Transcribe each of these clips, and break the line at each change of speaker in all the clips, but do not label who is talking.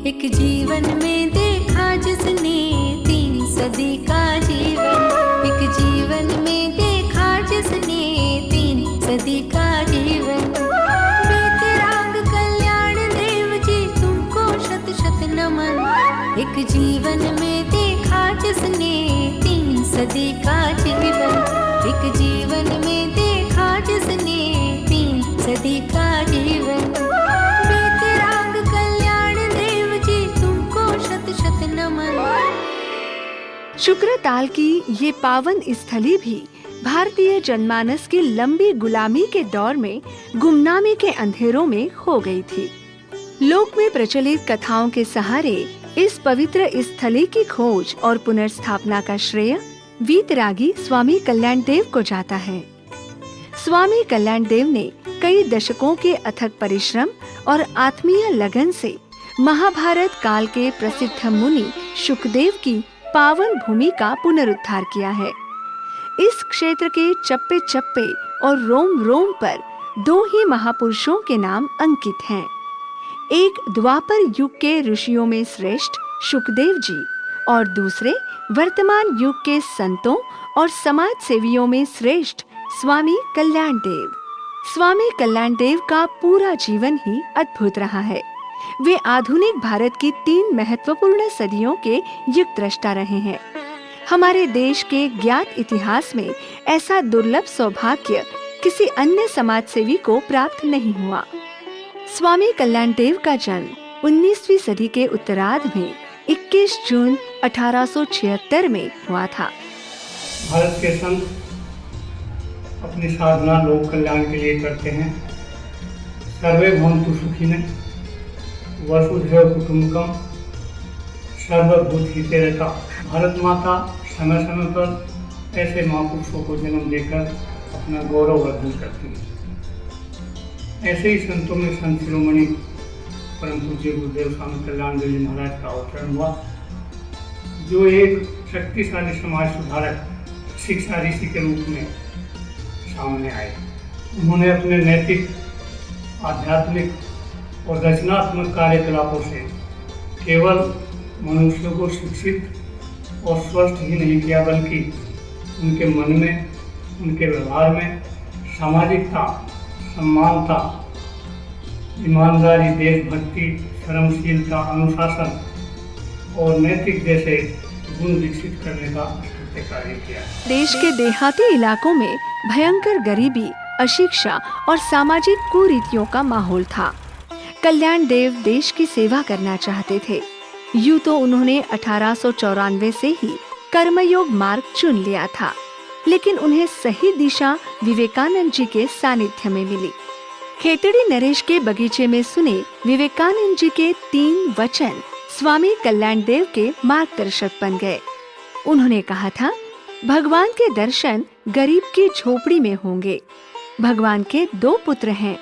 एक जीवन में देखा जिसने 3 सदी का जीवन, एक जीवन में देखा जिसने 3 सदी का जीवन। बेतराग कल्याण देव जी तुमको शत शत नमन। एक जीवन में देखा जिसने 3 सदी का जीवन, एक जीवन में देखा जिसने 3 सदी का जीवन। बेतराग कल्याण देव जी तुमको शत शत नमन।
शुक्रताल की ये पावन स्थली भी भारतीय जनमानस की लंबी गुलामी के दौर में गुमनामी के अंधेरों में खो गई थी। लोक में प्रचलित कथाओं के सहारे इस पवित्र स्थली की खोज और पुनर्स्थापना का श्रेय वीतरागी स्वामी कल्याण देव को जाता है। स्वामी कल्याण देव ने कई दशकों के अथक परिश्रम और आत्मीय लगन से महाभारत काल के प्रसिद्ध मुनि शुकदेव की पावन भूमि का पुनरुद्धार किया है। इस क्षेत्र के चप्पे चप्पे और रोम रोम पर 2 ही महापुरुषों के नाम अंकित हैं। एक द्वापर युग के ऋषियों में श्रेष्ठ शुकदेव जी और दूसरे वर्तमान युग के संतों और समाज सेवियों में श्रेष्ठ स्वामी कल्याण देव। स्वामी कल्याण देव का पूरा जीवन ही अद्भुत रहा है। वे आधुनिक भारत की 3 महत्वपूर्ण सदियों के युग द्रष्टा रहे हैं। हमारे देश के ज्ञात इतिहास में ऐसा दुर्लभ सौभाग्य किसी अन्य समाज सेवी को प्राप्त नहीं हुआ। स्वामी कल्याण देव का जन्म 19वीं सदी के उत्तरार्ध में 21 जून 1876 में हुआ था।
भारत के संत अपनी साधना लोक कल्याण के लिए करते हैं। सर्वे भवन्तु सुखिनः, वसुधैव कुटुम्बकम, सर्वभूत हिते रता। भारत माता समय समय पर ऐसे महापुरुषों को जन्म देकर अपना गौरव वर्धन करती है। ऐसे ही संतों में संत शिरोमणि परम पूज्य गुरुदेव स्वामी कल्याण देव जी महाराज का अवतरण हुआ, जो एक शक्तिशाली समाज सुधारक, शिक्षा ऋषि के रूप में सामने आए। उन्होंने अपने नैतिक, आध्यात्मिक और रचनात्मक कार्यकलापों से केवल मनुष्यों को शिक्षित और स्वस्थ ही नहीं किया, बल्कि उनके मन में, उनके व्यवहार में सामाजिकता, सम्मानता, ईमानदारी, देशभक्ति, धर्मशीलता, अनुशासन और नैतिक जैसे गुण विकसित करने का अष्टुत्य कार्य किया।
देश के देहाती इलाकों में भयंकर गरीबी, अशिक्षा और सामाजिक कुरीतियों का माहौल था। कल्याण देव देश की सेवा करना चाहते थे। यूं तो उन्होंने 1894 से ही कर्मयोग मार्ग चुन लिया था, लेकिन उन्हें सही दिशा विवेकानंद जी के सानिध्य में मिली। खेतड़ी नरेश के बगीचे में सुने विवेकानंद जी के 3 वचन स्वामी कल्याण देव के मार्गदर्शक बन गए। उन्होंने कहा था, भगवान के दर्शन गरीब की झोपड़ी में होंगे। भगवान के 2 पुत्र हैं,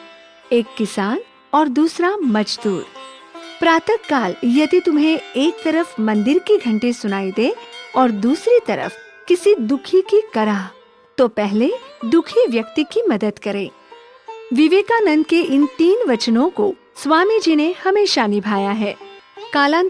एक किसान और दूसरा मजदूर। प्रातः काल यदि तुम्हें एक तरफ मंदिर की घंटी सुनाई दे और दूसरी तरफ किसी दुखी की कराह, तो पहले दुखी व्यक्ति की मदद करें। विवेकानंद के इन 3 वचनों को स्वामी जी ने हमेशा निभाया है। कालांतर